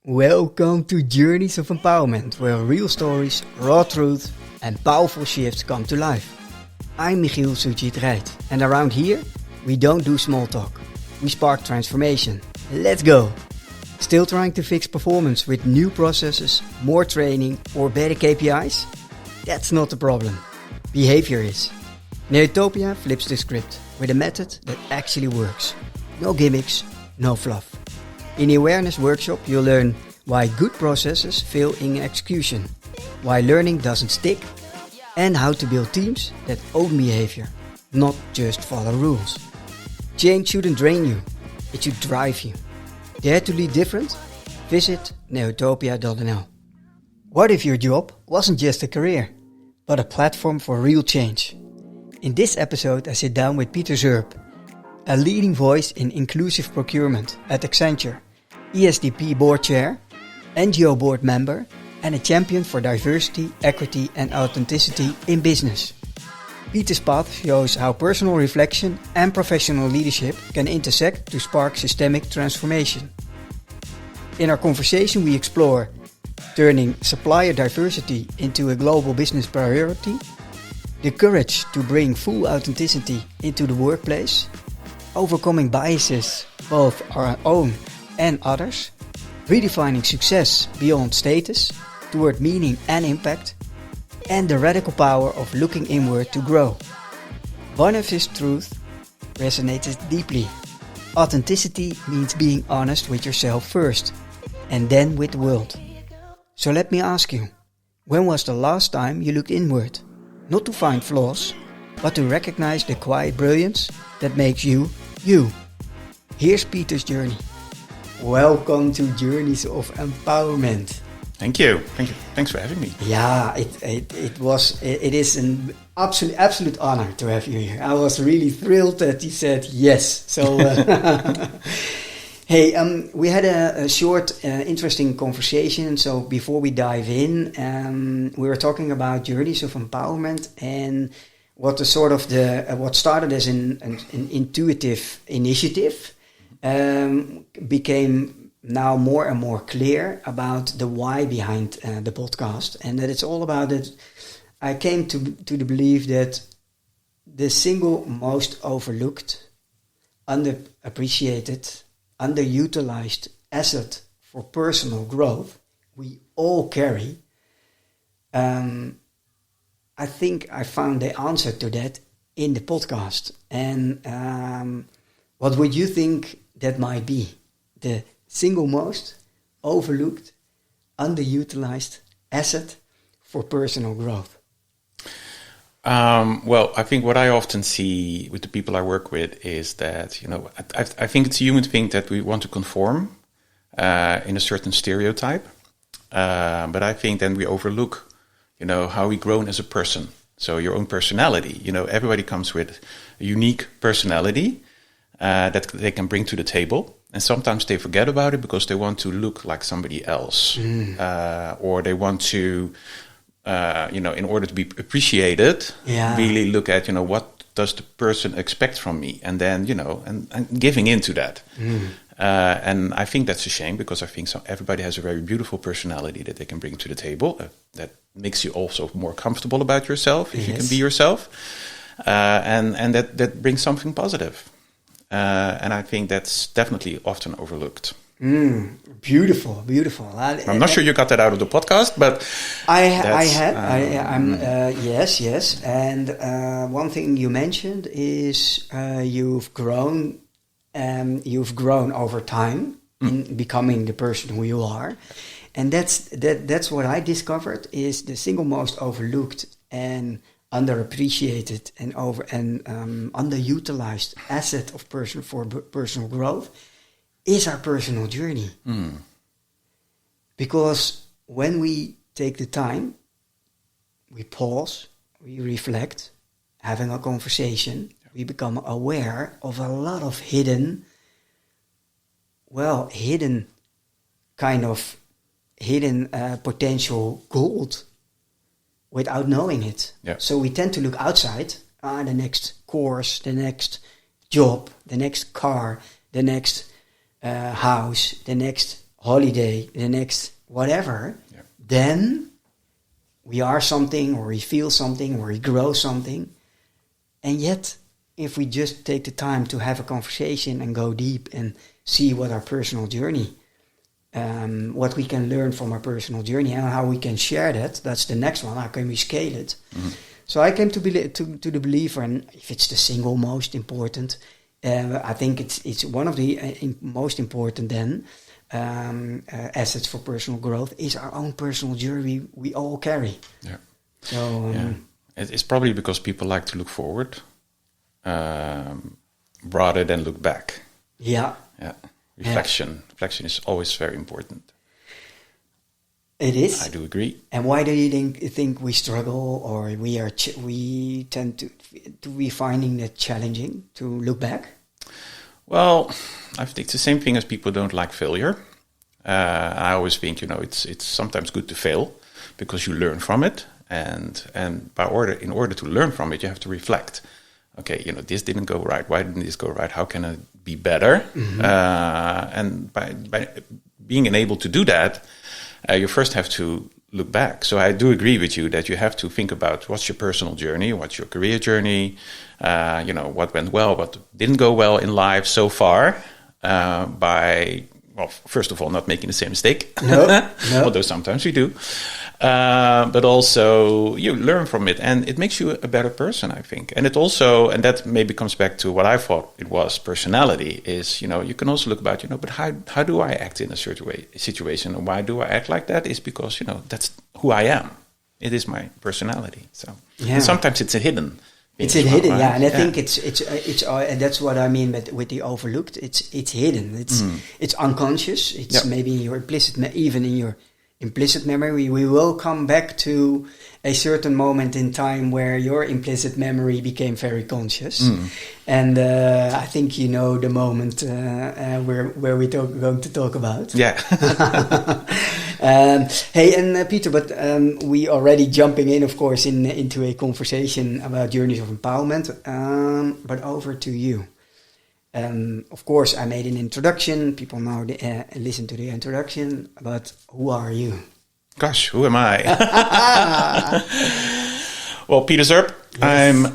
Welcome to Journeys of Empowerment, where real stories, raw truth and powerful shifts come to life. I'm Michiel Sujit Rijt, and around here, we don't do small talk. We spark transformation. Let's go! Still trying to fix performance with new processes, more training or better KPIs? That's not the problem. Behavior is. Neutopia flips the script with a method that actually works. No gimmicks, no fluff. In the Awareness Workshop, you'll learn why good processes fail in execution, why learning doesn't stick, and how to build teams that own behavior, not just follow rules. Change shouldn't drain you, it should drive you. Dare to lead different? Visit neutopia.nl. What if your job wasn't just a career, but a platform for real change? In this episode, I sit down with Peter Zerp, a leading voice in inclusive procurement at Accenture, ESDP board chair, NGO board member, and a champion for diversity, equity and authenticity in business. Peter's path shows how personal reflection and professional leadership can intersect to spark systemic transformation. In our conversation, we explore turning supplier diversity into a global business priority, the courage to bring full authenticity into the workplace, overcoming biases, both our own and others, redefining success beyond status toward meaning and impact, and the radical power of looking inward to grow. One of his truths resonates deeply. Authenticity means being honest with yourself first, and then with the world. So let me ask you, when was the last time you looked inward? Not to find flaws, but to recognize the quiet brilliance that makes you, you. Here's Peter's journey. Welcome to Journeys of Empowerment. Thank you. Thanks for having me. Yeah, it is an absolute honor to have you here. I was really thrilled that you said yes. So, hey, we had a short, interesting conversation. So before we dive in, we were talking about Journeys of Empowerment and what the sort of what started as an intuitive initiative became now more and more clear about the why behind the podcast, and that it's all about it. I came to the belief that the single most overlooked, underappreciated, underutilized asset for personal growth we all carry. I think I found the answer to that in the podcast. And what would you think that might be? The single most overlooked, underutilized asset for personal growth? Well, I think what I often see with the people I work with is that, I think it's a human thing that we want to conform in a certain stereotype. But I think then we overlook how we grown as a person. So your own personality, everybody comes with a unique personality that they can bring to the table. And sometimes they forget about it because they want to look like somebody else. Or they want to, in order to be appreciated, really look at, what does the person expect from me? And then, and giving into that. And I think that's a shame because I think everybody has a very beautiful personality that they can bring to the table that makes you also more comfortable about yourself if you can be yourself, and that brings something positive. And I think that's definitely often overlooked. Beautiful. I'm not sure you got that out of the podcast, but yes. And one thing you mentioned is you've grown over time in becoming the person who you are, and that's what I discovered is the single most overlooked and underappreciated and underutilized asset of personal growth is our personal journey. Because when we take the time, we pause, we reflect, having a conversation, we become aware of a lot of hidden potential gold without knowing it. Yeah. So we tend to look outside, the next course, the next job, the next car, the next house, the next holiday, the next whatever, then we are something, or we feel something, or we grow something. And yet, if we just take the time to have a conversation and go deep and see what our personal journey, what we can learn from our personal journey and how we can share that, that's the next one. How can we scale it? Mm-hmm. So I came to the believer, and if it's the single most important, I think it's one of the most important then assets for personal growth is our own personal journey we all carry. Yeah. So it's probably because people like to look forward rather than look back. Yeah. Yeah. Reflection is always very important. It is. I do agree. And why do you think we struggle, or we tend to be finding it challenging to look back? Well, I think it's the same thing as people don't like failure. I always think, it's sometimes good to fail because you learn from it, and in order to learn from it, you have to reflect. Okay, this didn't go right. Why didn't this go right? How can it be better? Mm-hmm. And by being able to do that, you first have to look back. So I do agree with you that you have to think about what's your personal journey, what's your career journey, what went well, what didn't go well in life so far, first of all, not making the same mistake. No. Although sometimes we do. But also you learn from it, and it makes you a better person, I think. And it also, and that maybe comes back to what I thought it was, personality, is, you can also look about, but how do I act in a certain situation, and why do I act like that? Is because, that's who I am. It is my personality. So and sometimes it's a hidden. It's hidden, right? Yeah, and I think it's and that's what I mean with the overlooked. It's hidden. It's unconscious. It's maybe in your even in your implicit memory. We will come back to a certain moment in time where your implicit memory became very conscious, and I think the moment where we're going to talk about. Yeah. Hey, and Peter, but we already jumping in, of course, into a conversation about journeys of empowerment. But over to you. Of course, I made an introduction. People now listen to the introduction. But who are you? Gosh, who am I? Well, Peter Zerp. Yes.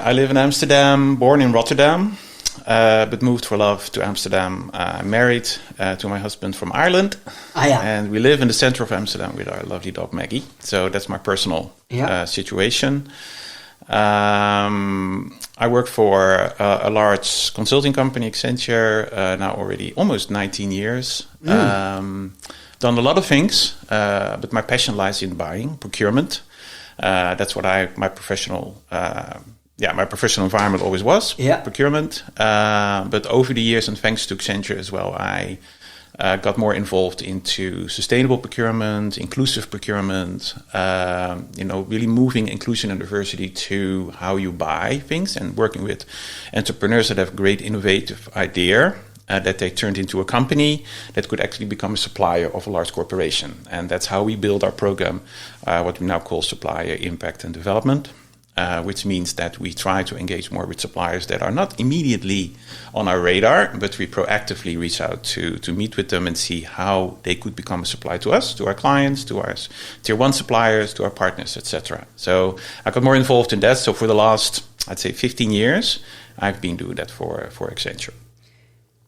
I live in Amsterdam, born in Rotterdam. But moved for love to Amsterdam. Married to my husband from Ireland. And we live in the center of Amsterdam with our lovely dog Maggie. So that's my personal situation. I work for a large consulting company, Accenture, now already almost 19 years. Done a lot of things, but my passion lies in buying, procurement. That's what my professional environment always was, procurement. But over the years, and thanks to Accenture as well, I got more involved into sustainable procurement, inclusive procurement, really moving inclusion and diversity to how you buy things, and working with entrepreneurs that have great innovative idea that they turned into a company that could actually become a supplier of a large corporation. And that's how we build our program, what we now call Supplier Impact and Development. Which means that we try to engage more with suppliers that are not immediately on our radar, but we proactively reach out to meet with them and see how they could become a supplier to us, to our clients, to our tier 1 suppliers, to our partners, etc. So I got more involved in that. So for the last, I'd say 15 years, I've been doing that for Accenture.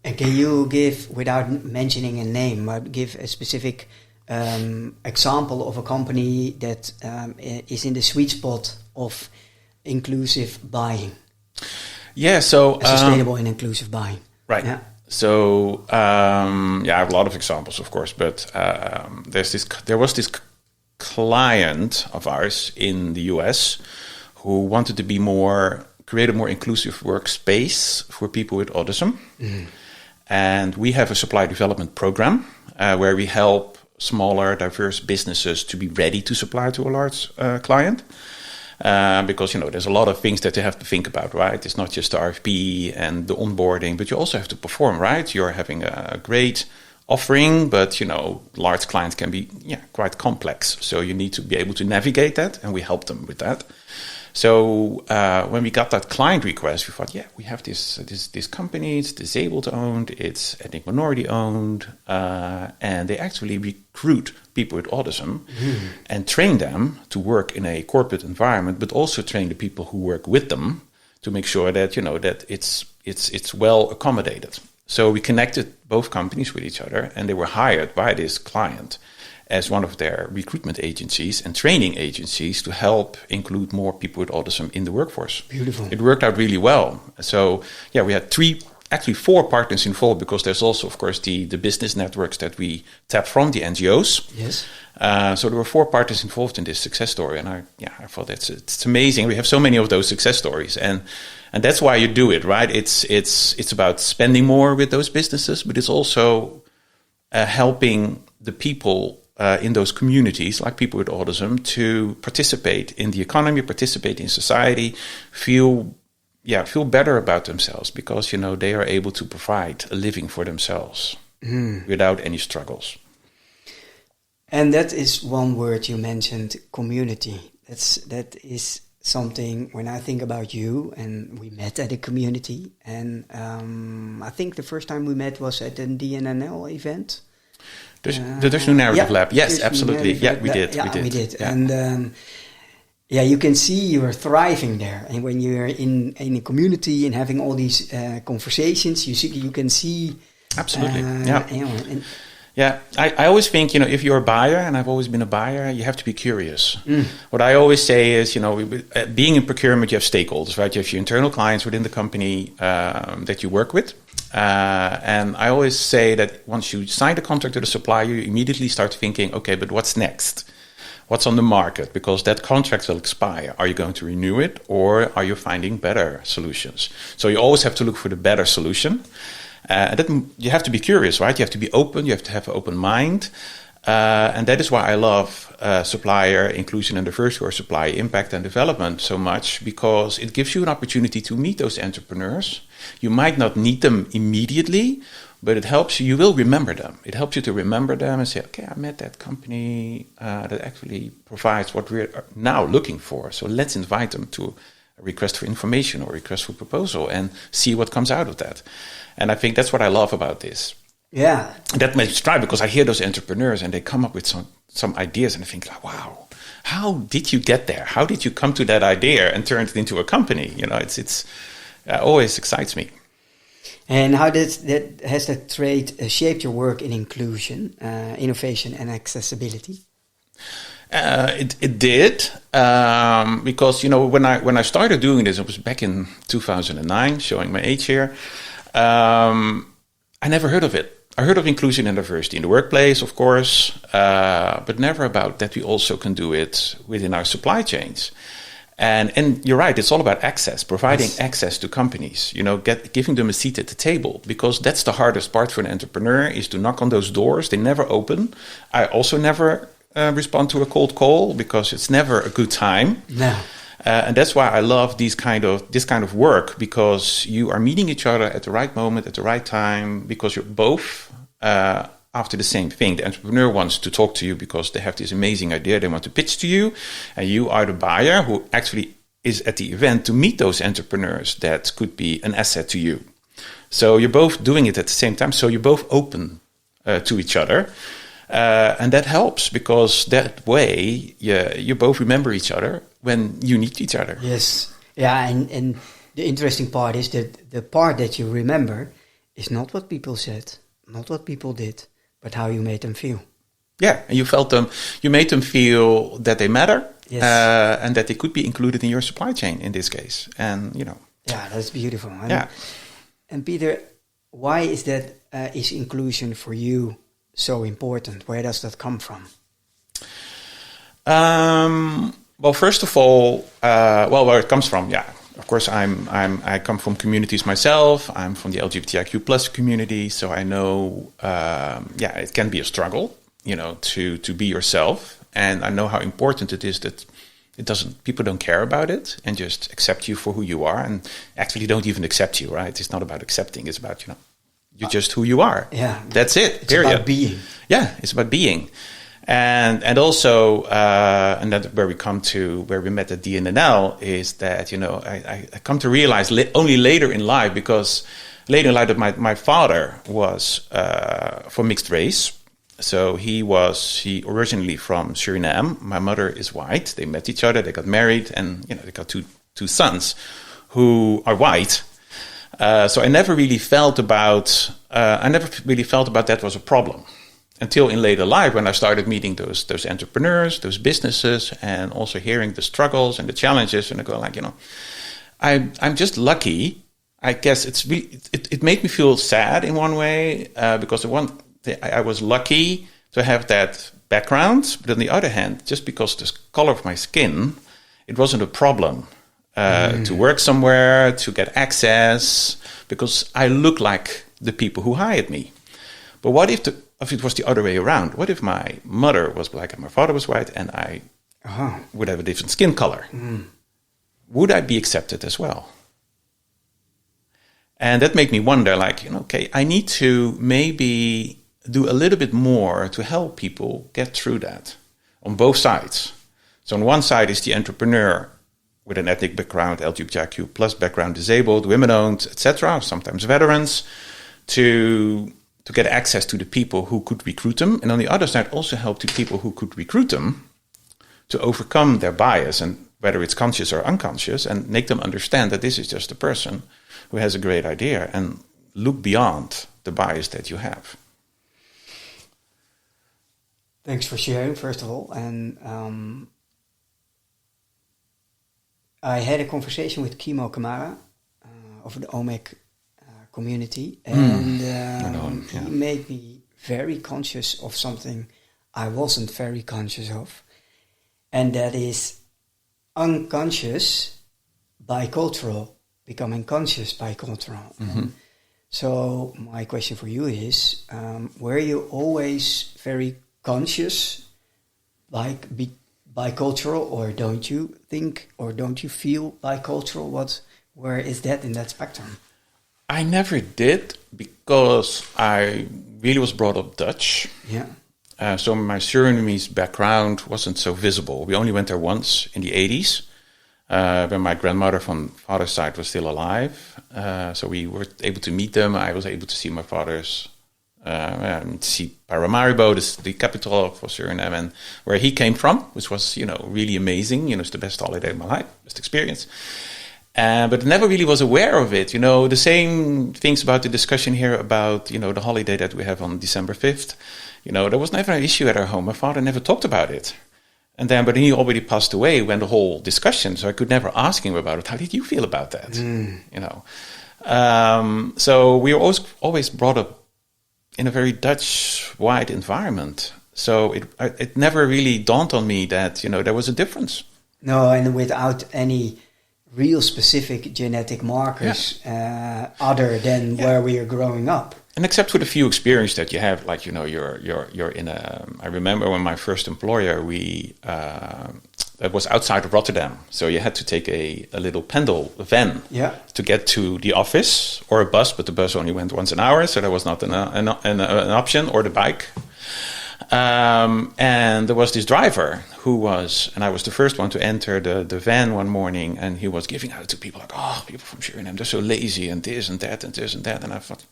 And can you give, without mentioning a name, give a specific example of a company that is in the sweet spot of inclusive buying? So sustainable and inclusive buying. Right. Yeah. So I have a lot of examples, of course, but there was this client of ours in the US who wanted to create a more inclusive workspace for people with autism. And we have a supply development program where we help smaller, diverse businesses to be ready to supply to a large client. Because, there's a lot of things that you have to think about, right? It's not just the RFP and the onboarding, but you also have to perform, right? You're having a great offering, but, large clients can be quite complex. So you need to be able to navigate that, and we help them with that. So when we got that client request, we thought, we have this company, it's disabled owned, it's ethnic minority owned, and they actually recruit people with autism and train them to work in a corporate environment, but also train the people who work with them to make sure that that it's well accommodated. So we connected both companies with each other, and they were hired by this client as one of their recruitment agencies and training agencies to help include more people with autism in the workforce. Beautiful. It worked out really well. So, we had four partners involved, because there's also, of course, the business networks that we tap from, the NGOs. Yes. So there were four partners involved in this success story. And I thought it's amazing. We have so many of those success stories. And that's why you do it, right? It's about spending more with those businesses, but it's also helping the people in those communities, like people with autism, to participate in the economy, participate in society, feel better about themselves, because they are able to provide a living for themselves without any struggles. And that is one word you mentioned, community. That is something, when I think about you, and we met at a community, and I think the first time we met was at the DNNL event. The Dutch Narrative Lab. Yes, absolutely. We did. Yeah. And you can see you're thriving there. And when you're in a community and having all these conversations, you can see. Absolutely. I always think, if you're a buyer, and I've always been a buyer, you have to be curious. What I always say is, being in procurement, you have stakeholders, right? You have your internal clients within the company that you work with. And I always say that once you sign the contract with a supplier, you immediately start thinking, okay, but what's next? What's on the market? Because that contract will expire. Are you going to renew it, or are you finding better solutions? So you always have to look for the better solution. That you have to be curious, right? You have to be open. You have to have an open mind. And that is why I love supplier inclusion and diversity, or supplier impact and development, so much, because it gives you an opportunity to meet those entrepreneurs. You might not need them immediately, but it helps you. You will remember them. It helps you to remember them and say, okay, I met that company that actually provides what we're now looking for. So let's invite them to a request for information or request for proposal and see what comes out of that. And I think that's what I love about this. Yeah. That makes me strive, because I hear those entrepreneurs and they come up with some ideas, and I think, like, wow, how did you get there? How did you come to that idea and turn it into a company? It's always excites me. And how has that trait shaped your work in inclusion, innovation, and accessibility? It did, because when I started doing this, it was back in 2009. Showing my age here, I never heard of it. I heard of inclusion and diversity in the workplace, of course, but never about that we also can do it within our supply chains. And you're right, it's all about access, providing access to companies, giving them a seat at the table, because that's the hardest part for an entrepreneur, is to knock on those doors. They never open. I also never respond to a cold call, because it's never a good time. No. And that's why I love this kind of work, because you are meeting each other at the right moment, at the right time, because you're both after the same thing. The entrepreneur wants to talk to you because they have this amazing idea they want to pitch to you, and you are the buyer who actually is at the event to meet those entrepreneurs that could be an asset to you. So you're both doing it at the same time, so you're both open to each other. And that helps, because that way you both remember each other when you need each other. Yes. Yeah, and the interesting part is that the part that you remember is not what people said, not what people did, but how you made them feel. Yeah, and you made them feel that they matter, yes. And that they could be included in your supply chain in this case. And, Yeah, that's beautiful. Yeah. And Peter, why is that, is inclusion for you so important? Where does that come from? Well, first of all, where it comes from, yeah. Of course, I come from communities myself. I'm from the LGBTIQ plus community, so I know, it can be a struggle, to be yourself, and I know how important it is that people don't care about it and just accept you for who you are, and actually don't even accept you, right? It's not about accepting; it's about you're just who you are. Yeah, that's it. It's about being. Yeah, it's about being. And also, and that's where we come to, where we met at DNNL, is that, I come to realize only later in life, because later in life that my father was from mixed race. So he originally from Suriname. My mother is white. They met each other, they got married, and they got two sons who are white. So I never really felt about that was a problem until in later life, when I started meeting those entrepreneurs, those businesses, and also hearing the struggles and the challenges, and I go like, I'm just lucky. I guess it made me feel sad in one way, because I was lucky to have that background, but on the other hand, just because the color of my skin, it wasn't a problem to work somewhere, to get access, because I look like the people who hired me. But what if it was the other way around? What if my mother was black and my father was white, and I would have a different skin color? Would I be accepted as well? And that made me wonder, okay, I need to maybe do a little bit more to help people get through that on both sides. So on one side is the entrepreneur with an ethnic background, LGBTIQ plus background, disabled, women-owned, etc., sometimes veterans, to get access to the people who could recruit them. And on the other side, also help the people who could recruit them to overcome their bias, and whether it's conscious or unconscious, and make them understand that this is just a person who has a great idea, and look beyond the bias that you have. Thanks for sharing, first of all. And I had a conversation with Kimo Kamara of the OMEC community, and he made me very conscious of something I wasn't very conscious of, and that is unconscious bicultural becoming conscious bicultural. So my question for you is, were you always very conscious bicultural, or don't you think, or don't you feel bicultural? Where is that in that spectrum? I never did, because I really was brought up Dutch. Yeah. So my Surinamese background wasn't so visible. We only went there once in the 80s, when my grandmother from father's side was still alive. So we were able to meet them. I was able to see my father's, see Paramaribo, the capital of Suriname, and where he came from, which was, really amazing. It's the best holiday of my life, best experience. But never really was aware of it. The same things about the discussion here about, the holiday that we have on December 5th. There was never an issue at our home. My father never talked about it. But he already passed away when the whole discussion, so I could never ask him about it. How did you feel about that? So we were always brought up in a very Dutch-wide environment. So it never really dawned on me that, there was a difference. No, and without any real specific genetic markers other than where we are growing up. And except for the few experience that you have, like, you're in a... I remember when my first employer, that was outside of Rotterdam. So you had to take a little pendle van to get to the office, or a bus, but the bus only went once an hour, so that was not an option, or the bike. And there was this driver and I was the first one to enter the van one morning, and he was giving out to people like, people from Suriname, they're so lazy, and this and that and this and that. And I thought,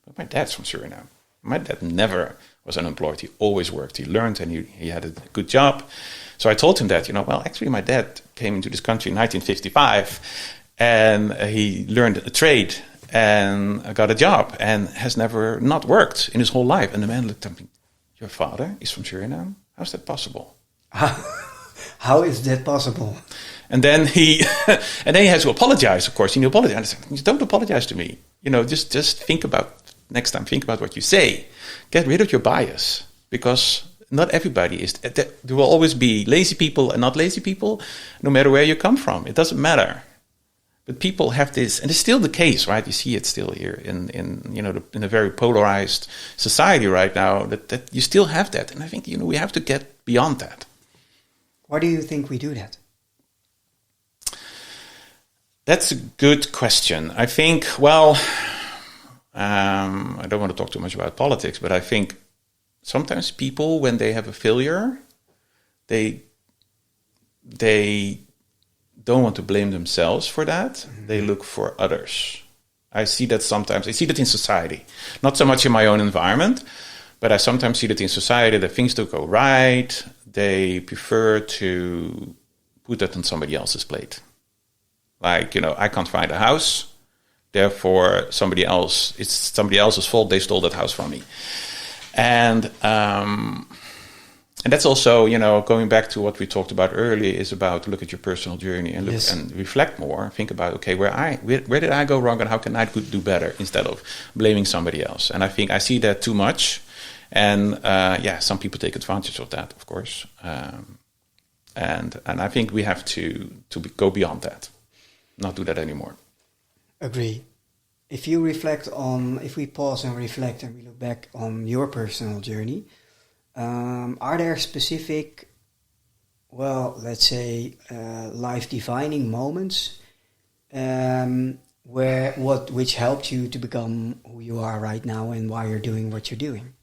but my dad's from Suriname. My dad never was unemployed. He always worked. He learned, and he had a good job. So I told him that, actually my dad came into this country in 1955, and he learned a trade and got a job, and has never not worked in his whole life. And the man looked at me, your father is from Suriname? How's that possible? How is that possible? And then he had to apologize, of course. He apologized. I said, don't apologize to me. Just think about what you say. Get rid of your bias, because not everybody is. There will always be lazy people and not lazy people, no matter where you come from. It doesn't matter. But people have this, and it's still the case, right? You see it still here in a very polarized society right now, that you still have that. And I think, we have to get beyond that. Why do you think we do that? That's a good question. I think, I don't want to talk too much about politics, but I think sometimes people, when they have a failure, they don't want to blame themselves for that. They look for others. I see that sometimes. I see that in society. Not so much in my own environment, but I sometimes see that in society that things don't go right. They prefer to put that on somebody else's plate. Like, I can't find a house. Therefore, it's somebody else's fault. They stole that house from me. And that's also, going back to what we talked about earlier, is about look at your personal journey and look and reflect more. Think about, okay, where did I go wrong and how can I do better, instead of blaming somebody else. And I think I see that too much. And some people take advantage of that, of course. And I think we have to go beyond that, not do that anymore. Agree. If we pause and reflect and we look back on your personal journey, are there specific, let's say, life-defining moments which helped you to become who you are right now and why you're doing what you're doing?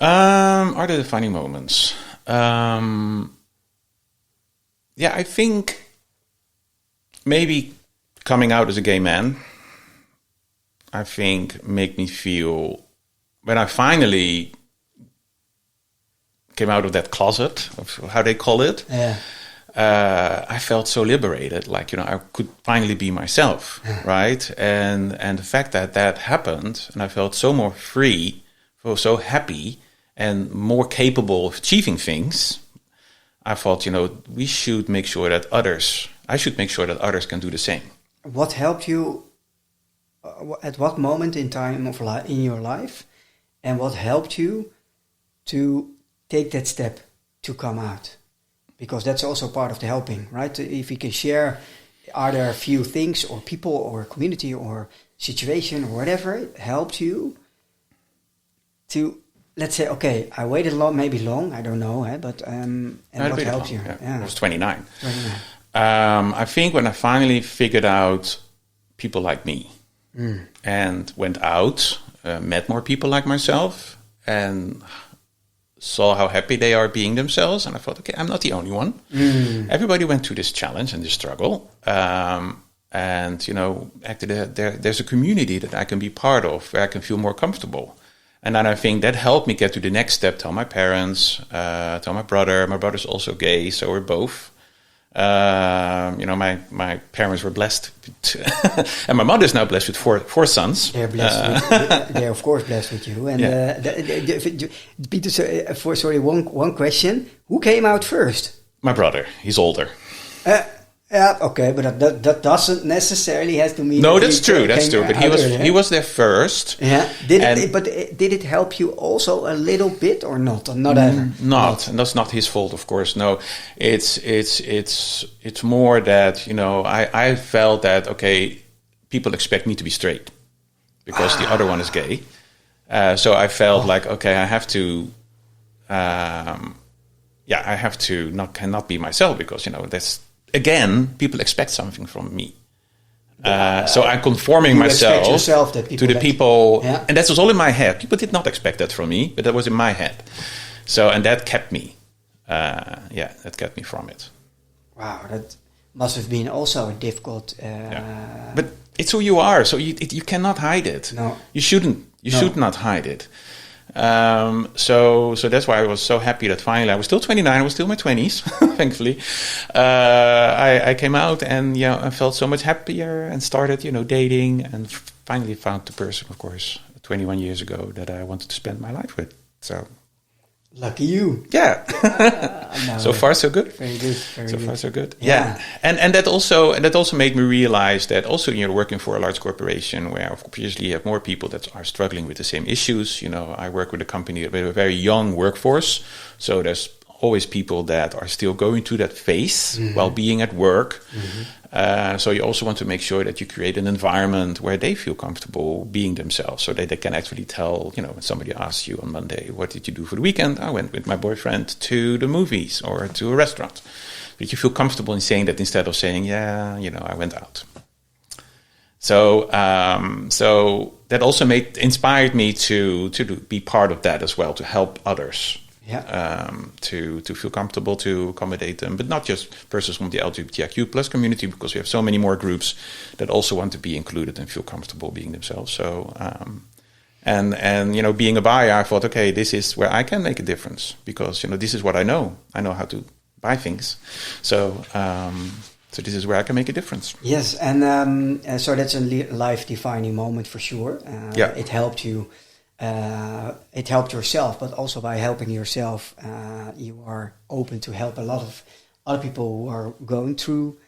Are there defining moments? I think maybe coming out as a gay man, I think made me feel, when I finally came out of that closet, of how they call it, I felt so liberated. Like, I could finally be myself, right? And the fact that happened, and I felt so more free, felt so happy, and more capable of achieving things, I thought, we should make sure that I should make sure that others can do the same. What helped you, at what moment in time in your life, and what helped you to take that step to come out? Because that's also part of the helping, right? If you can share, are there a few things or people or community or situation or whatever helped you to, let's say, okay, I waited maybe long, I don't know, but and what helped you? Yeah. I was 29. I think when I finally figured out people like me and went out, met more people like myself, and saw how happy they are being themselves, and I thought, okay, I'm not the only one. Everybody went through this challenge and this struggle, and actually there's a community that I can be part of, where I can feel more comfortable. And then I think that helped me get to the next step, tell my parents, tell my brother. My brother's also gay, so we're both. My parents were blessed, and my mother's now blessed with four sons. They're blessed. They're of course blessed with you. And Peter, one question: who came out first? My brother. He's older. Okay, but that doesn't necessarily have to mean. No, that's true. That's true. But he was there first. Yeah. Did it help you also a little bit or not? Not ever. Not, and that's not his fault, of course. No, it's more that I felt that people expect me to be straight because the other one is gay. So I felt like I have to. I have to cannot be myself because that's. Again, people expect something from me. So I'm conforming myself to the people. Yeah. And that was all in my head. People did not expect that from me, but that was in my head. So, and that kept me. That kept me from it. Wow, that must have been also a difficult... But it's who you are, so you cannot hide it. No. You shouldn't. You should not hide it. So that's why I was so happy that finally I was still 29. I was still in my 20s, thankfully. I came out and I felt so much happier and started dating and finally found the person, of course, 21 years ago that I wanted to spend my life with. So lucky you. Yeah. So far so good. Very good. So far so good. Yeah. And that also made me realize that also working for a large corporation where obviously you have more people that are struggling with the same issues. I work with a company with a very young workforce, so there's always people that are still going through that phase while being at work. So you also want to make sure that you create an environment where they feel comfortable being themselves, so that they can actually tell, when somebody asks you on Monday, what did you do for the weekend? I went with my boyfriend to the movies or to a restaurant. But you feel comfortable in saying that instead of saying, I went out. So that also inspired me to be part of that as well, to help others. Yeah. To feel comfortable to accommodate them, but not just persons from the LGBTIQ plus community, because we have so many more groups that also want to be included and feel comfortable being themselves. So, and being a buyer, I thought, okay, this is where I can make a difference, because this is what I know. I know how to buy things, so this is where I can make a difference. Yes, and so that's a life-defining moment for sure. It helped you. It helped yourself, but also by helping yourself, you are open to help a lot of other people who are going through,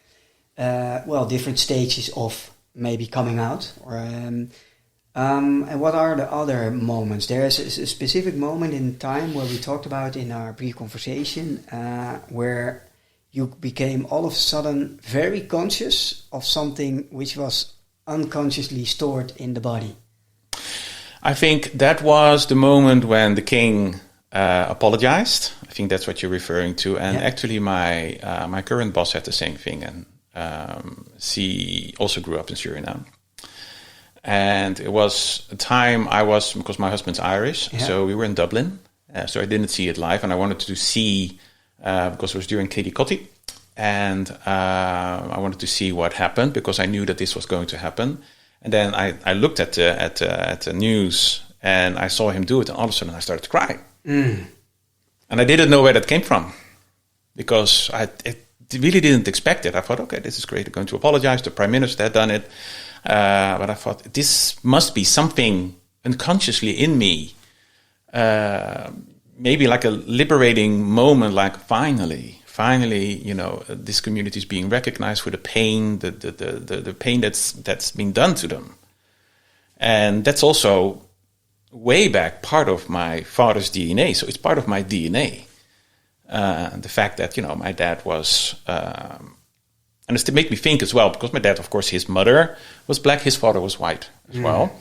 different stages of maybe coming out. And what are the other moments? There is a specific moment in time where we talked about in our pre-conversation, where you became all of a sudden very conscious of something which was unconsciously stored in the body. I think that was the moment when the king apologized. I think that's what you're referring to. And actually, my current boss had the same thing, and she also grew up in Suriname. And it was a time because my husband's Irish, so we were in Dublin. So I didn't see it live, and I wanted to see, because it was during Katie Kotti, and I wanted to see what happened, because I knew that this was going to happen. And then I looked at the news, and I saw him do it, and all of a sudden I started to cry. And I didn't know where that came from, because I really didn't expect it. I thought, okay, this is great. I'm going to apologize. The Prime Minister had done it. But I thought, this must be something unconsciously in me. Maybe like a liberating moment, like finally, this community is being recognized for the pain, the pain that's been done to them. And that's also way back part of my father's DNA. So it's part of my DNA. The fact that, my dad was, and it made me think as well, because my dad, of course, his mother was black, his father was white as well.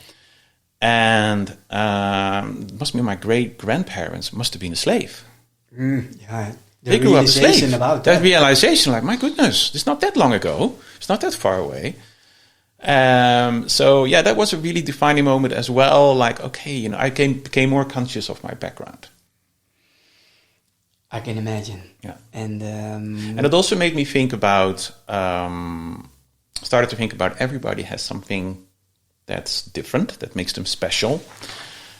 And must be my great-grandparents must have been a slave. They grew up a slave. About that realization, like, my goodness, it's not that long ago. It's not that far away. That was a really defining moment as well. Like, okay, I became more conscious of my background. I can imagine. Yeah. And it also made me think about, started to think about everybody has something that's different, that makes them special.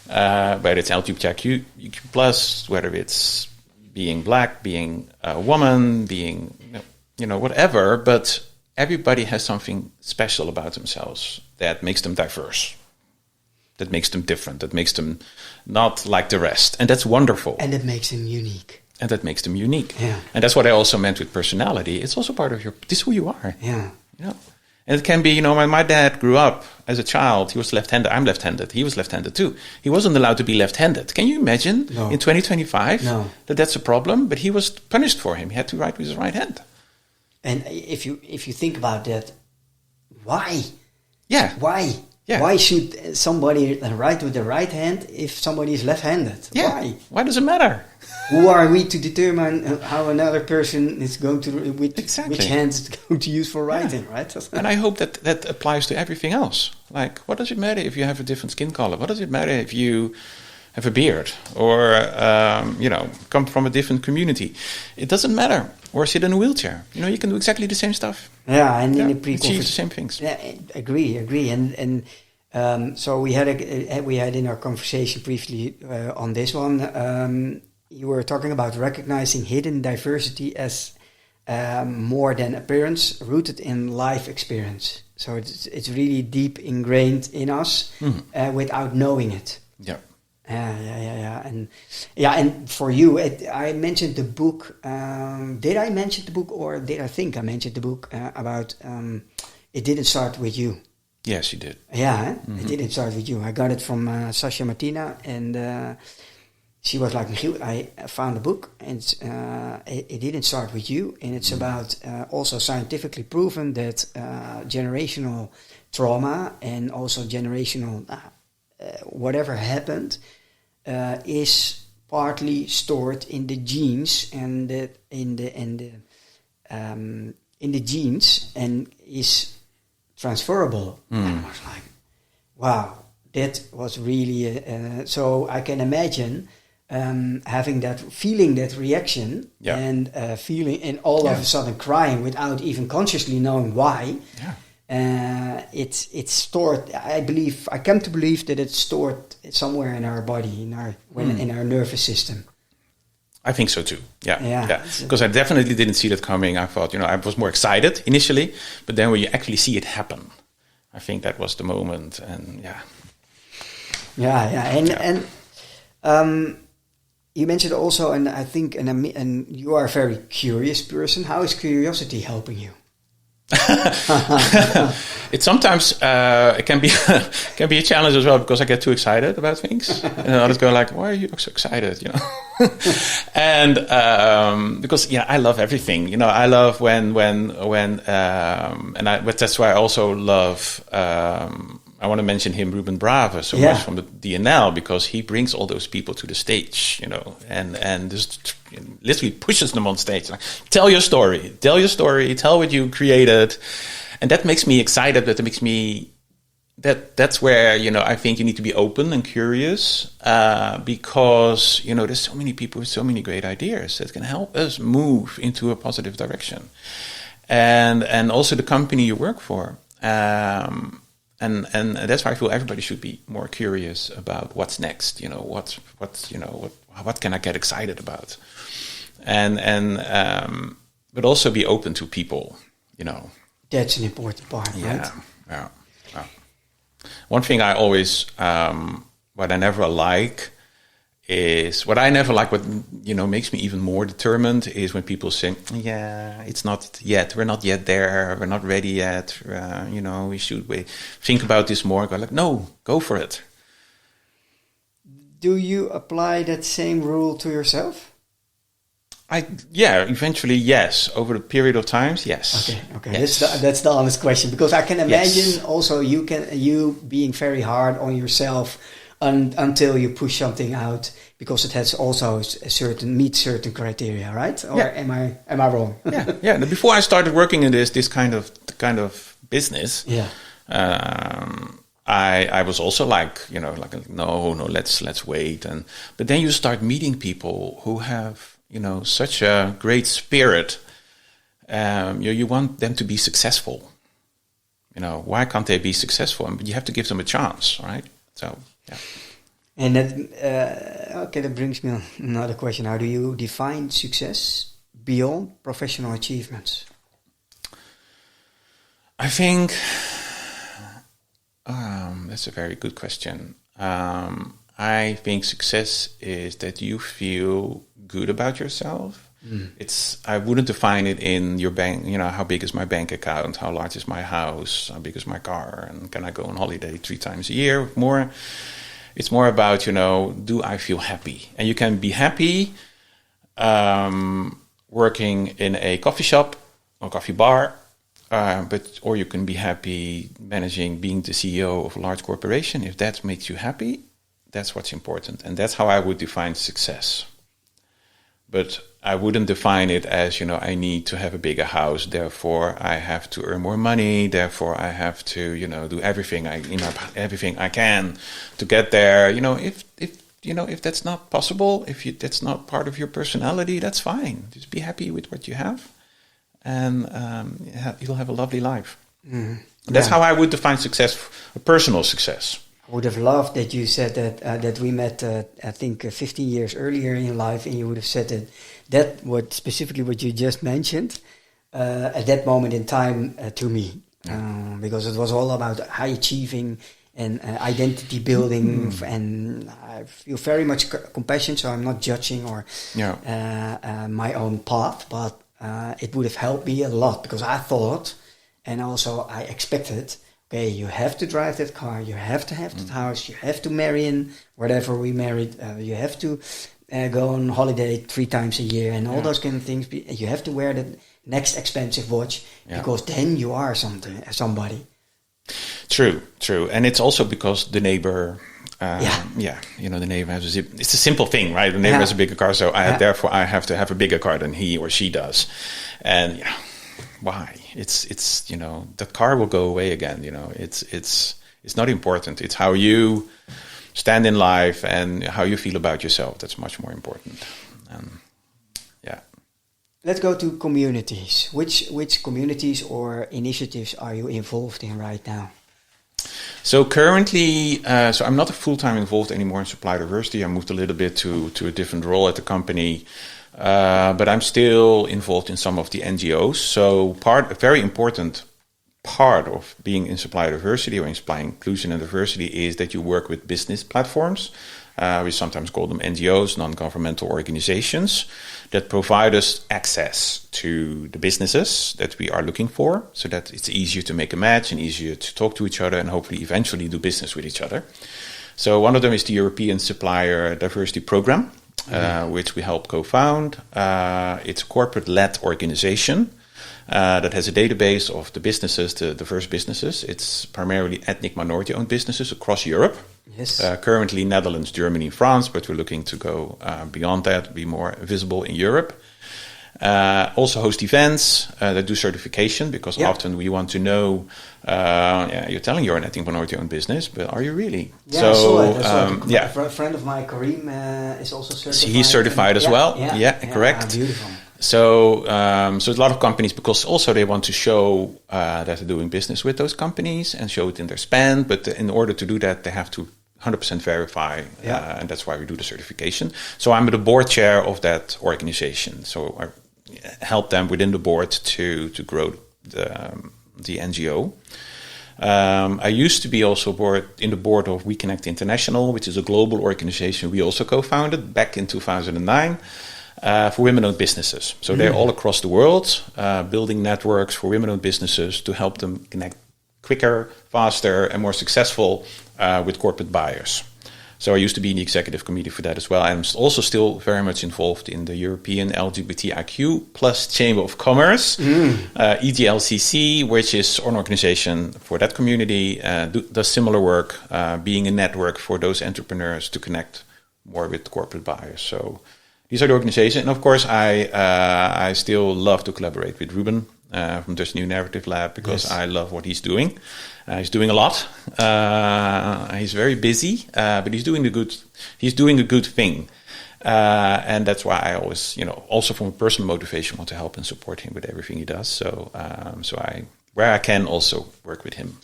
Whether it's LGBTIQ plus, whether it's being black, being a woman, being, whatever, but everybody has something special about themselves that makes them diverse, that makes them different, that makes them not like the rest. And that's wonderful. And it makes them unique. And that makes them unique. Yeah. And that's what I also meant with personality. It's also part of this is who you are. Yeah. And it can be, when my dad grew up as a child, he was left-handed. I'm left-handed. He was left-handed too. He wasn't allowed to be left-handed. Can you imagine in 2025 that's a problem? But he was punished for him. He had to write with his right hand. And if you think about that, why? Yeah. Why? Yeah. Why should somebody write with the right hand if somebody is left-handed? Yeah. Why? Why does it matter? Who are we to determine how another person is going to, which hand is going to use for writing, right? And I hope that applies to everything else. Like, what does it matter if you have a different skin color? What does it matter if you have a beard or, come from a different community? It doesn't matter. Or sit in a wheelchair. You can do exactly the same stuff. Yeah, and in the achieve the same things. Yeah, agree. And so we had in our conversation briefly on this one. You were talking about recognizing hidden diversity as more than appearance, rooted in life experience. So it's really deep ingrained in us without knowing it. Yeah. And for you, I mentioned the book. Did I mention the book, or did I think I mentioned the book about It Didn't Start With You? Yes, you did. Yeah, It Didn't Start With You. I got it from Sasha Martina, and she was like, Michiel, I found a book, and it didn't start with you, and it's about also scientifically proven that generational trauma and also generational whatever happened is partly stored in the genes and in the genes, and is transferable. And I was like, wow, that was really, so I can imagine having that, feeling that reaction and feeling, and all of a sudden crying without even consciously knowing why. It's stored. I come to believe that it's stored somewhere in our body, in our nervous system. I think so too. Yeah. Because I definitely didn't see that coming. I thought, I was more excited initially, but then when you actually see it happen, I think that was the moment. And And you mentioned also, and I think, and you are a very curious person. How is curiosity helping you? It sometimes it can be a challenge as well, because I get too excited about things, and others go like, "Why are you so excited?" And because I love everything. I love but that's why I also love. I want to mention him, Ruben Brave, so much from the DNL, because he brings all those people to the stage, and just literally pushes them on stage. Like, tell your story, tell what you created. And that makes me excited. That makes me, that's where, I think you need to be open and curious, because, there's so many people with so many great ideas that can help us move into a positive direction. And also the company you work for. And that's why I feel everybody should be more curious about what's next. What can I get excited about, but also be open to people. That's an important part, right? Yeah. One thing I always, what I never like, what makes me even more determined is when people say, it's not yet, we're not yet there, we're not ready yet, we should think about this more. I go like, no, go for it. Do you apply that same rule to yourself? Eventually, yes. Over the period of times, yes. Okay. Yes. That's the honest question, because I can imagine also you being very hard on yourself until you push something out, because it has also meets certain criteria, right? Or am I wrong? Yeah. Before I started working in this kind of business, I was also like no, let's wait. But then you start meeting people who have such a great spirit. You want them to be successful. Why can't they be successful? But you have to give them a chance, right? So. Yeah. And that brings me on another question. How do you define success beyond professional achievements? I think that's a very good question. I think success is that you feel good about yourself. I wouldn't define it in your bank, how big is my bank account, how large is my house, how big is my car, and can I go on holiday 3 times a year more? It's more about, do I feel happy? And you can be happy working in a coffee shop or coffee bar, or you can be happy being the CEO of a large corporation. If that makes you happy, that's what's important. And that's how I would define success. But I wouldn't define it as, I need to have a bigger house, therefore I have to earn more money, therefore I have to, do everything I can to get there. If that's not possible, that's not part of your personality, that's fine. Just be happy with what you have, and you'll have a lovely life. That's how I would define success, a personal success. I would have loved that you said that we met, I think, 15 years earlier in your life, and you would have said specifically what you just mentioned at that moment in time to me, because it was all about high achieving and identity building, and I feel very much compassion, so I'm not judging or my own path, but it would have helped me a lot, because I thought, and also I expected, okay, you have to drive that car, you have to have that house, you have to marry in whatever we married, you have to go on holiday 3 times a year, and all those kind of things. You have to wear the next expensive watch, because then you are somebody. True. And it's also because the neighbor, the neighbor has it's a simple thing, right? The neighbor has a bigger car, so therefore I have to have a bigger car than he or she does. And why? it's the car will go away again. It's not important. It's how you stand in life and how you feel about yourself. That's much more important. Yeah. Let's go to communities. Which communities or initiatives are you involved in right now? So currently, so I'm not full-time involved anymore in supplier diversity. I moved a little bit to a different role at the company, but I'm still involved in some of the NGOs. So a very important part of being in supplier diversity or in supply inclusion and diversity is that you work with business platforms. We sometimes call them NGOs, non-governmental organizations, that provide us access to the businesses that we are looking for, so that it's easier to make a match and easier to talk to each other and hopefully eventually do business with each other. So one of them is the European Supplier Diversity Program, which we helped co-found. It's a corporate-led organization that has a database of the businesses, the diverse businesses. It's primarily ethnic minority-owned businesses across Europe. Yes. Currently Netherlands, Germany, France, but we're looking to go beyond that, be more visible in Europe. Also host events that do certification, because often we want to know, you're telling you're an ethnic minority-owned business, but are you really? Yeah, so, I saw it. A friend of mine, Kareem, is also certified. He's certified as well. Yeah, correct. Beautiful. So a lot of companies, because also they want to show that they're doing business with those companies and show it in their spend. But in order to do that, they have to 100% verify, and that's why we do the certification. So I'm the board chair of that organization. So I help them within the board to grow the NGO. I used to be also in the board of We Connect International, which is a global organization we also co-founded back in 2009. For women-owned businesses. So they're all across the world, building networks for women-owned businesses to help them connect quicker, faster, and more successful with corporate buyers. So I used to be in the executive committee for that as well. I'm also still very much involved in the European LGBTIQ plus Chamber of Commerce, EGLCC, which is an organization for that community, does similar work, being a network for those entrepreneurs to connect more with corporate buyers. So these are the organizations. And of course, I still love to collaborate with Ruben from Dutch New Narrative Lab, because I love what he's doing. He's doing a lot. He's very busy, but he's doing a good thing. And that's why I always, also from a personal motivation, want to help and support him with everything he does. So where I can also work with him.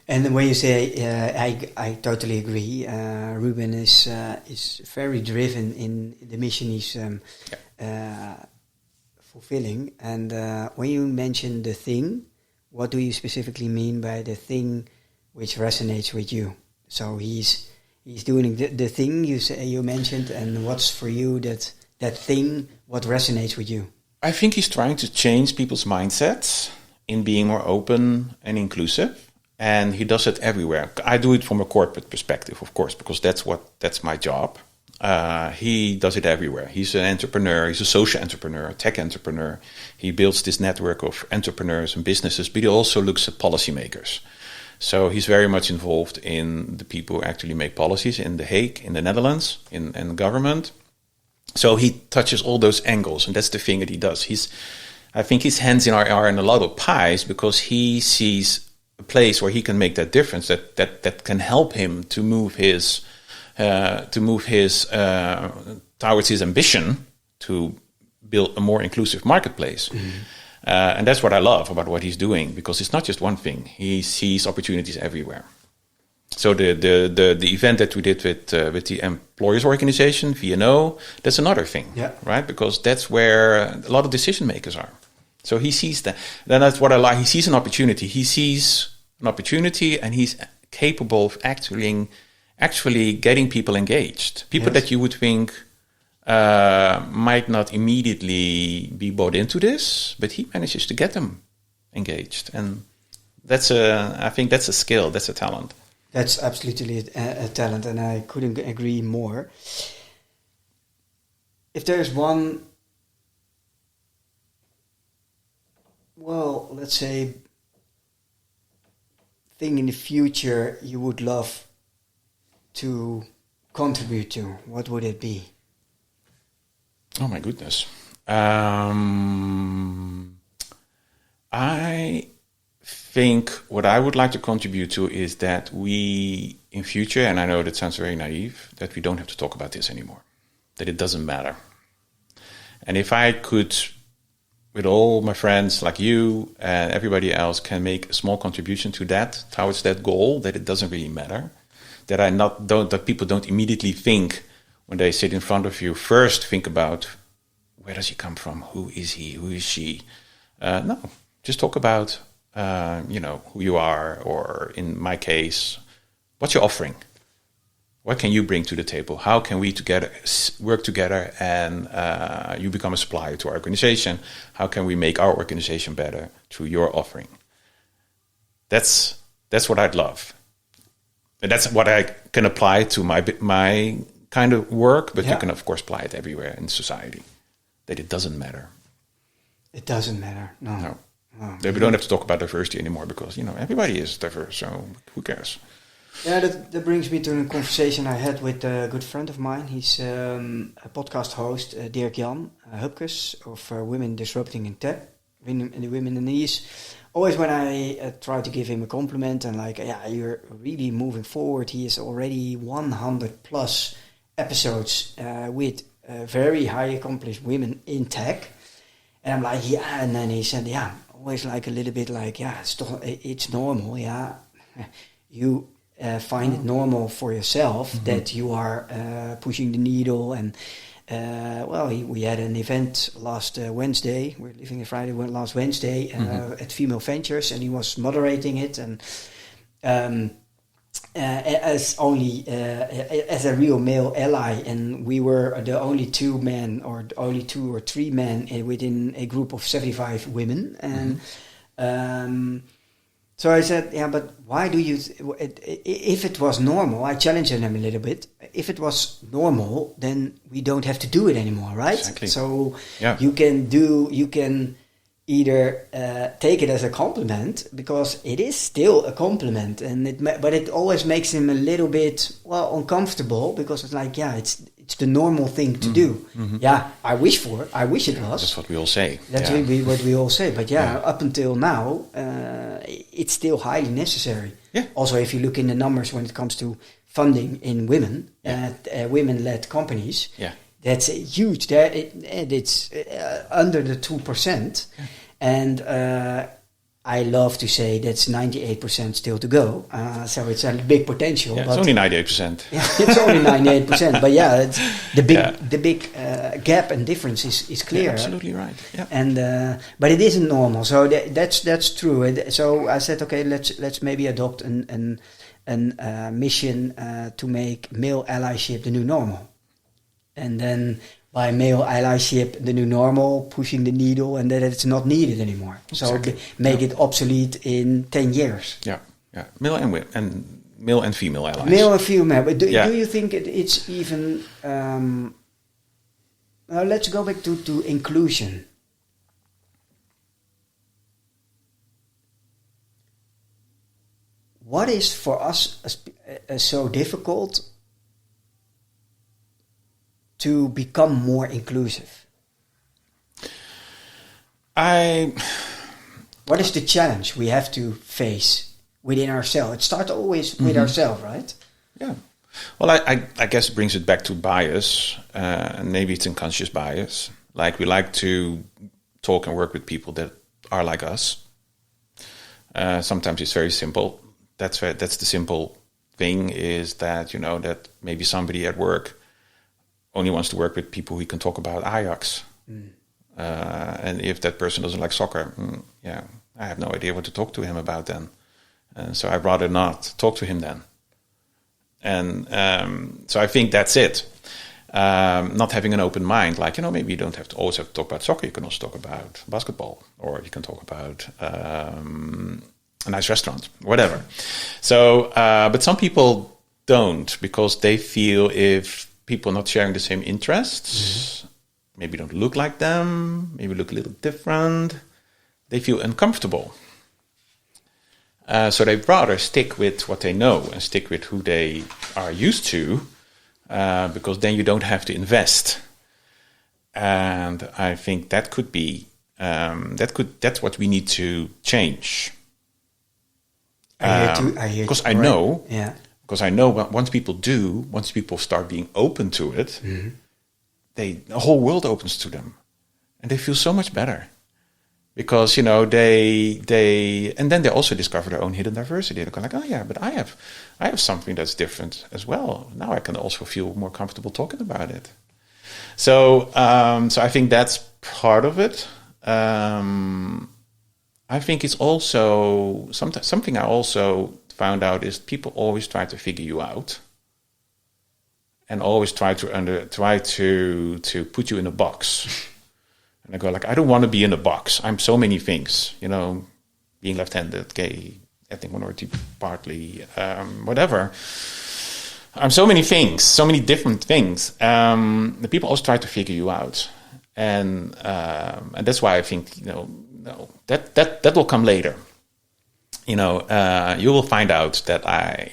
And when you say, I totally agree. Ruben is very driven in the mission he's fulfilling. And when you mention the thing, what do you specifically mean by the thing which resonates with you? So he's doing the thing you mentioned, and what's for you that thing? What resonates with you? I think he's trying to change people's mindsets in being more open and inclusive. And he does it everywhere. I do it from a corporate perspective, of course, because that's my job. He does it everywhere. He's an entrepreneur. He's a social entrepreneur, a tech entrepreneur. He builds this network of entrepreneurs and businesses, but he also looks at policymakers. So he's very much involved in the people who actually make policies in The Hague, in the Netherlands, in the government. So he touches all those angles, and that's the thing that he does. I think his hands are in a lot of pies, because he sees a place where he can make that difference, that can help him to move his towards his ambition to build a more inclusive marketplace. And that's what I love about what he's doing, because it's not just one thing. He sees opportunities everywhere. So the event that we did with the employers organization, VNO, that's another thing, right? Because that's where a lot of decision makers are. So he sees that. Then that's what I like. He sees an opportunity. He sees an opportunity, and he's capable of actually getting people engaged. People that you would think might not immediately be bought into this, but he manages to get them engaged. And I think that's a skill. That's a talent. That's absolutely a talent, and I couldn't agree more. If there's one, well, let's say, thing in the future you would love to contribute to, what would it be? Oh my goodness. I think what I would like to contribute to is that we, in future, and I know that sounds very naive, that we don't have to talk about this anymore, that it doesn't matter. And if I could, with all my friends like you and everybody else, can make a small contribution to that, towards that goal, that it doesn't really matter, that people don't immediately think when they sit in front of you, first think about where does he come from, who is he, who is she. No, just talk about who you are, or in my case, what's your offering? What can you bring to the table? How can we together work together and you become a supplier to our organization? How can we make our organization better through your offering? That's what I'd love. And that's what I can apply to my kind of work, but you can, of course, apply it everywhere in society, that it doesn't matter. It doesn't matter, no. We don't have to talk about diversity anymore because, everybody is diverse, so who cares? Yeah, that brings me to a conversation I had with a good friend of mine. He's a podcast host, Dirk-Jan Hupkes, of Women Disrupting in Tech, Women in the East. Always when I try to give him a compliment and you're really moving forward. He is already 100 plus episodes with very high accomplished women in tech. And I'm like, and then he said, always like a little bit like, it's normal, You find it normal for yourself that you are pushing the needle. And we had an event last Wednesday. We're living in Friday, last Wednesday at Female Ventures, and he was moderating it. And as a real male ally, and we were the only two men, or only 2 or 3 men within a group of 75 women. And so I said, but why do you, if it was normal, I challenged him a little bit. If it was normal, then we don't have to do it anymore, right? Exactly. So you can either take it as a compliment, because it is still a compliment, but it always makes him a little bit uncomfortable, because it's like it's the normal thing to do. I wish it was. That's what we all say. That's what we all say. But up until now, it's still highly necessary. Also, if you look in the numbers when it comes to funding in women-led companies. That's huge. It's under the 2%. And I love to say that's 98% still to go. So it's a big potential. It's only 98%. It's only 98%. But it's the big gap and difference is clear. Absolutely right. And but it isn't normal. So that's true. And so I said, okay, let's maybe adopt an mission to make male allyship the new normal. And then by male allyship, the new normal, pushing the needle, and that it's not needed anymore. Exactly. So make it obsolete in 10 years. Male and female allies. Male and female. But do you think it's even... let's go back to inclusion. What is for us so difficult to become more inclusive? What is the challenge we have to face within ourselves? It starts always with ourselves, right? Yeah. Well, I guess it brings it back to bias, and maybe it's unconscious bias. Like, we like to talk and work with people that are like us. Sometimes it's very simple. That's the simple thing, is that, that maybe somebody at work only wants to work with people who can talk about Ajax. And if that person doesn't like soccer, I have no idea what to talk to him about then. And so I'd rather not talk to him then. And so I think that's it. Not having an open mind, like, maybe you don't always have to talk about soccer. You can also talk about basketball, or you can talk about a nice restaurant, whatever. So, but some people don't, because they feel if people not sharing the same interests, maybe don't look like them, maybe look a little different, they feel uncomfortable. So they'd rather stick with what they know and stick with who they are used to, because then you don't have to invest. And I think that could be That's what we need to change. I hear Because you, I know, yeah. because I know once people start being open to it, the whole world opens to them, and they feel so much better. Because and then they also discover their own hidden diversity. They go like, oh yeah, but I have something that's different as well. Now I can also feel more comfortable talking about it. So I think that's part of it. I think it's also something I also found out is people always try to figure you out, and always try to put you in a box. And I go like, I don't want to be in a box. I'm so many things, being left-handed, gay, ethnic minority, partly, whatever. I'm so many things, so many different things. The people always try to figure you out, and that's why I think that will come later. You will find out that I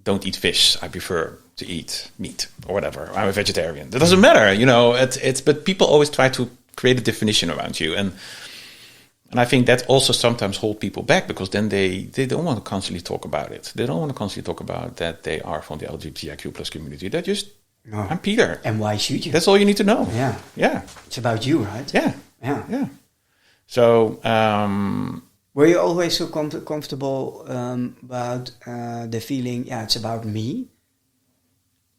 don't eat fish. I prefer to eat meat or whatever. I'm a vegetarian. That doesn't matter. But people always try to create a definition around you, and I think that also sometimes hold people back, because then they don't want to constantly talk about it. They don't want to constantly talk about that they are from the LGBTIQ plus community. They're just, I'm Peter. And why should you? That's all you need to know. Yeah. Yeah. It's about you, right? Yeah. Yeah. Yeah. So, were you always so comfortable about the feeling, it's about me?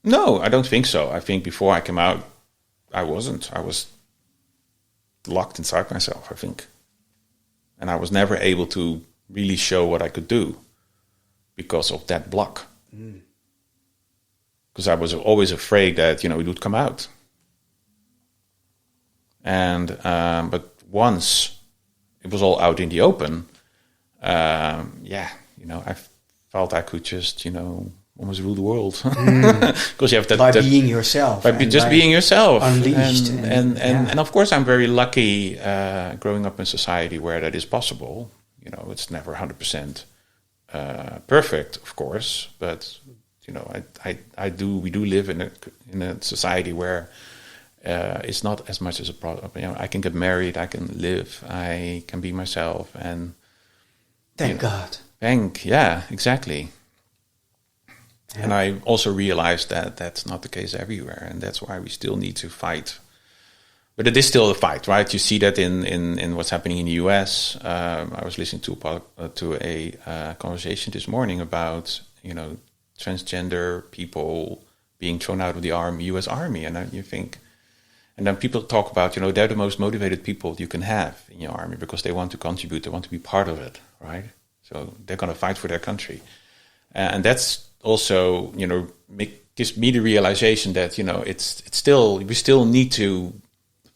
No, I don't think so. I think before I came out, I wasn't. I was locked inside myself, I think. And I was never able to really show what I could do because of that block. Because I was always afraid that, it would come out. And, but once it was all out in the open, I felt I could just, almost rule the world. Because you have that by being yourself, by just being yourself, unleashed, and of course I'm very lucky growing up in society where that is possible. It's never 100% perfect, of course, but we do live in a society where it's not as much as a problem. I can get married, I can live, I can be myself, and thank God. Yeah, exactly. Yeah. And I also realized that that's not the case everywhere, and that's why we still need to fight. But it is still a fight, right? You see that in what's happening in the US. I was listening to a conversation this morning about transgender people being thrown out of the U.S. Army, and then people talk about they're the most motivated people you can have in your army because they want to contribute, they want to be part of it, right? So they're going to fight for their country, and that's also gives me the realization that it's still, we still need to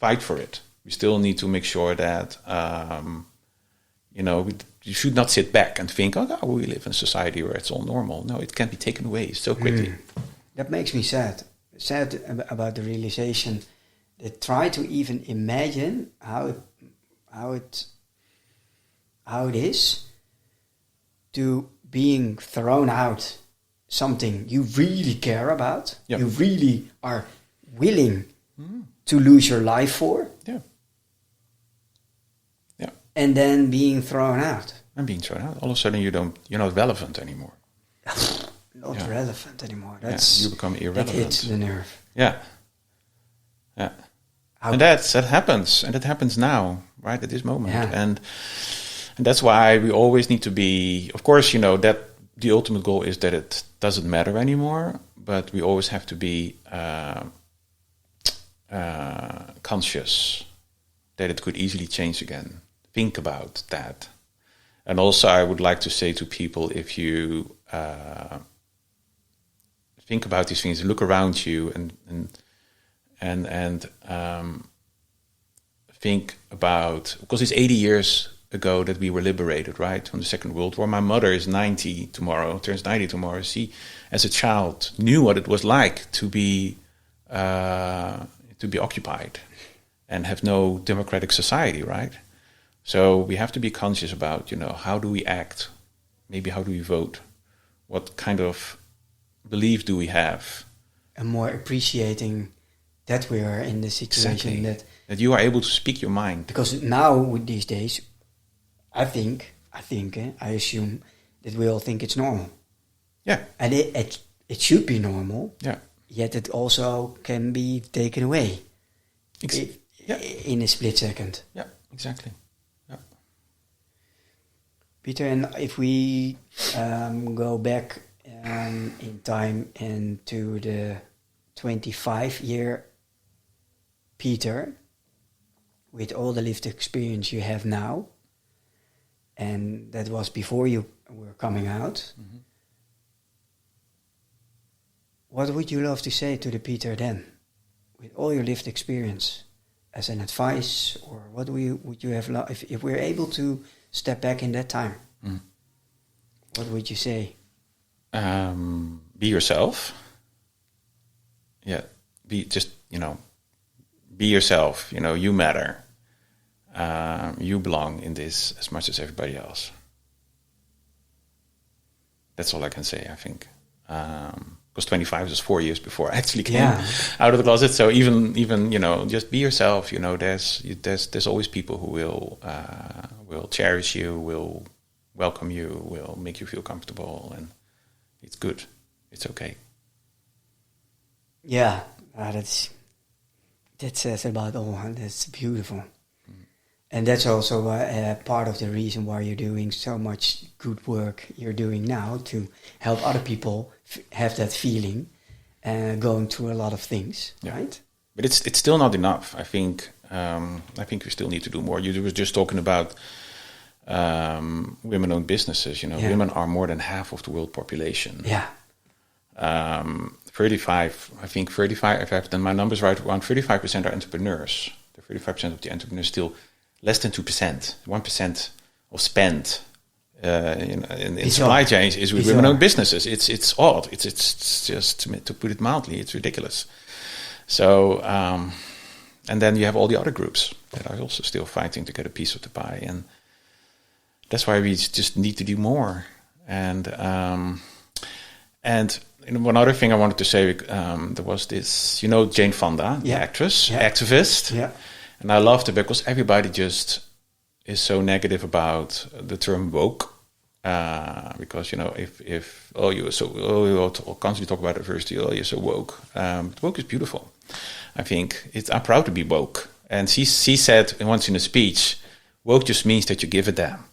fight for it. We still need to make sure that you should not sit back and think, we live in a society where it's all normal. No, it can be taken away so quickly. That makes me sad about the realization that try to even imagine how it is to being thrown out something you really care about, you really are willing to lose your life for, and then being thrown out. And being thrown out, all of a sudden you're not relevant anymore. Not relevant anymore. You become irrelevant. That hits the nerve. Yeah. And that happens, and it happens now, right at this moment, and that's why we always need to be. Of course, that the ultimate goal is that it doesn't matter anymore, but we always have to be conscious that it could easily change again. Think about that. And also I would like to say to people, if you think about these things, look around you and think about, because it's 80 years ago that we were liberated, right, from the Second World War. My mother is 90 tomorrow, turns 90 tomorrow. She, as a child, knew what it was like to be occupied and have no democratic society, right? So we have to be conscious about, how do we act? Maybe how do we vote? What kind of belief do we have? And more appreciating that we are in the situation that you are able to speak your mind. Because now with these days, I assume that we all think it's normal. Yeah. And it should be normal. Yeah. Yet it also can be taken away. In a split second. Yeah, exactly. Yeah. Peter, and if we go back in time and to the 25-year Peter, with all the lived experience you have now, and that was before you were coming out, what would you love to say to the Peter then, with all your lived experience, as an advice, or what would you have if we're able to step back in that time? What would you say? Be yourself. Yeah, be yourself. You matter. You belong in this as much as everybody else. That's all I can say, I think. Because 25 was 4 years before I actually came out of the closet. So even just be yourself. There's always people who will cherish you, will welcome you, will make you feel comfortable, and it's good. It's okay. Yeah, that says about all. That's beautiful. And that's also part of the reason why you're doing so much good work you're doing now, to help other people have that feeling, going through a lot of things, right? But it's still not enough. I think we still need to do more. You were just talking about women-owned businesses. Women are more than half of the world population. Yeah. 35. If I've done my numbers right, around 35% are entrepreneurs. The 35% of the entrepreneurs still. Less than 2%, 1% of spend in supply chains is with women-owned businesses. It's odd. It's just, to put it mildly, it's ridiculous. So, and then you have all the other groups that are also still fighting to get a piece of the pie, and that's why we just need to do more. And one other thing I wanted to say, there was this, Jane Fonda, the actress, activist. Yeah. And I loved it because everybody just is so negative about the term woke. Because, if you constantly talk about diversity, you're so woke. Woke is beautiful. I think I'm proud to be woke. And she said once in a speech, woke just means that you give a damn.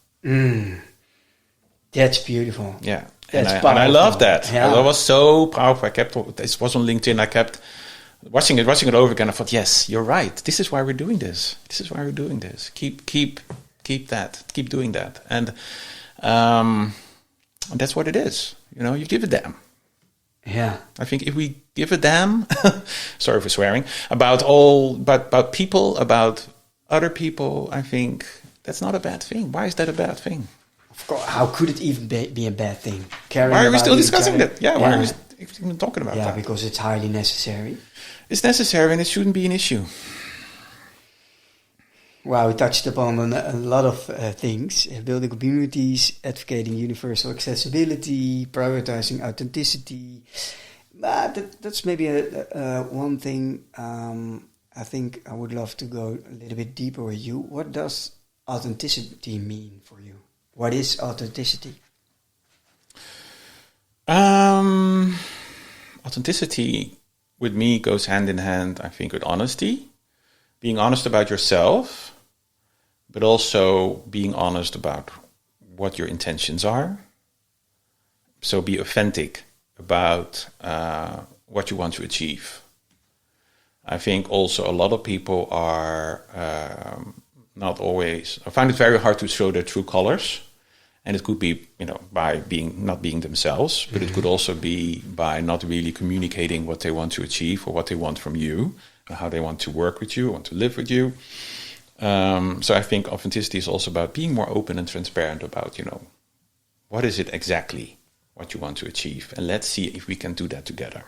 That's beautiful. Yeah. And I love that. Yeah. That was so powerful. It was on LinkedIn. I kept watching it over again. I thought, yes, you're right. This is why we're doing this. Keep doing that. And that's what it is. You give a damn. Yeah. I think if we give a damn, sorry for swearing, about people, about other people, I think that's not a bad thing. Why is that a bad thing? Of course, how could it even be a bad thing? Why are we still discussing that? Yeah, why are we even talking about that? Yeah, because it's highly necessary. It's necessary and it shouldn't be an issue. Wow, we touched upon a lot of things. Building communities, advocating universal accessibility, prioritizing authenticity. But that's maybe one thing I think I would love to go a little bit deeper with you. What does authenticity mean for you? What is authenticity? Authenticity with me goes hand in hand, I think, with honesty. Being honest about yourself, but also being honest about what your intentions are. So be authentic about what you want to achieve. I think also a lot of people are not always. I find it very hard to show their true colors, and it could be by not being themselves, but it could also be by not really communicating what they want to achieve or what they want from you, or how they want to work with you, want to live with you. So I think authenticity is also about being more open and transparent about what is it exactly what you want to achieve, and let's see if we can do that together.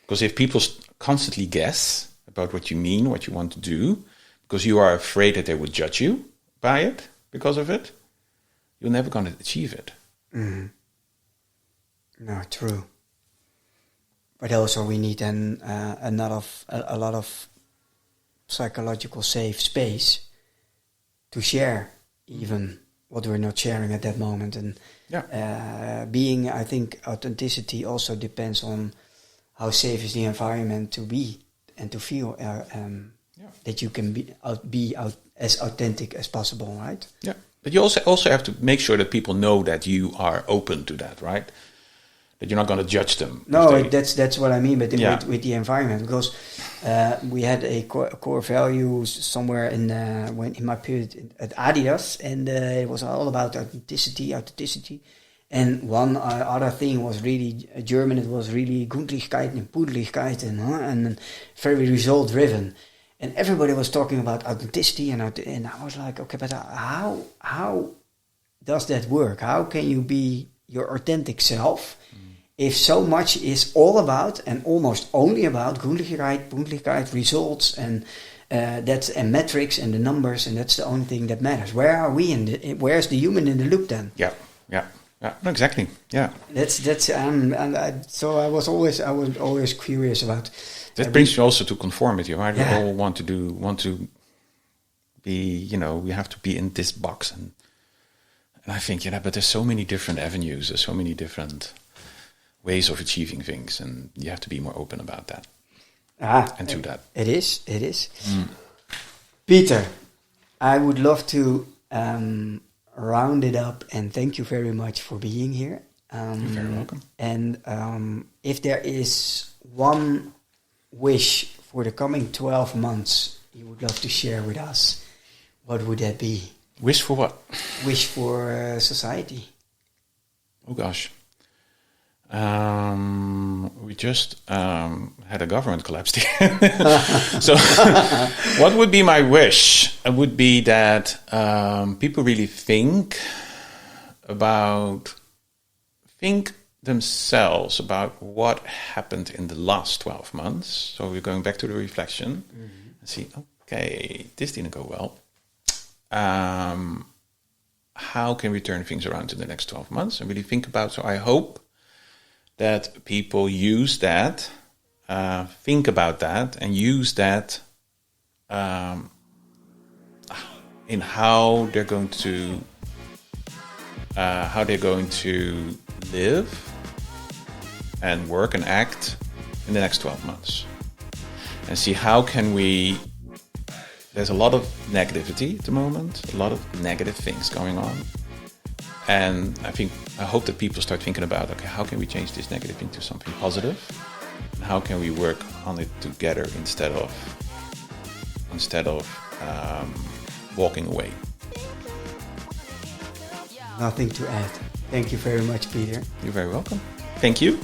Because if people constantly guess about what you mean, what you want to do, because you are afraid that they would judge you by it, because of it, you're never going to achieve it. Mm-hmm. No, true. but also we need a lot of psychological safe space to share even what we're not sharing at that moment. And I think authenticity also depends on how safe is the environment to be and to feel that you can be as authentic as possible, right? Yeah, but you also have to make sure that people know that you are open to that, right? That you're not going to judge them. No, that's what I mean. But with the environment, because we had a core value somewhere in my period at Adidas, and it was all about authenticity. And one other thing was really German. It was really Gründlichkeit and Pudlichkeit and very result driven. And everybody was talking about authenticity, and I was like, okay, but how does that work? How can you be your authentic self if so much is all about and almost only about Gründlichkeit, Pudlichkeit, results and metrics and the numbers, and that's the only thing that matters? Where are we where's the human in the loop then? Yeah, no, exactly. Yeah, so I was always curious about. That brings you also to conformity, right? Yeah. We all want to be, we have to be in this box, and I think, but there's so many different avenues, there's so many different ways of achieving things, and you have to be more open about that. And to that. It is. Peter, I would love to round it up, and thank you very much for being here. You're very welcome. And if there is one wish for the coming 12 months you would love to share with us, what would that be? Wish for what? Wish for society. Oh gosh. We just had a government collapse here. So what would be my wish? It would be that people really think themselves about what happened in the last 12 months. So we're going back to the reflection and see, okay, this didn't go well. How can we turn things around in the next 12 months? And really think about, so I hope that people use that, think about that, and use that in how they're going to live and work and act in the next 12 months. And see how can we, there's a lot of negativity at the moment, a lot of negative things going on. And I hope that people start thinking about, okay, how can we change this negative into something positive? And how can we work on it together instead of walking away? Nothing to add. Thank you very much, Peter. You're very welcome. Thank you.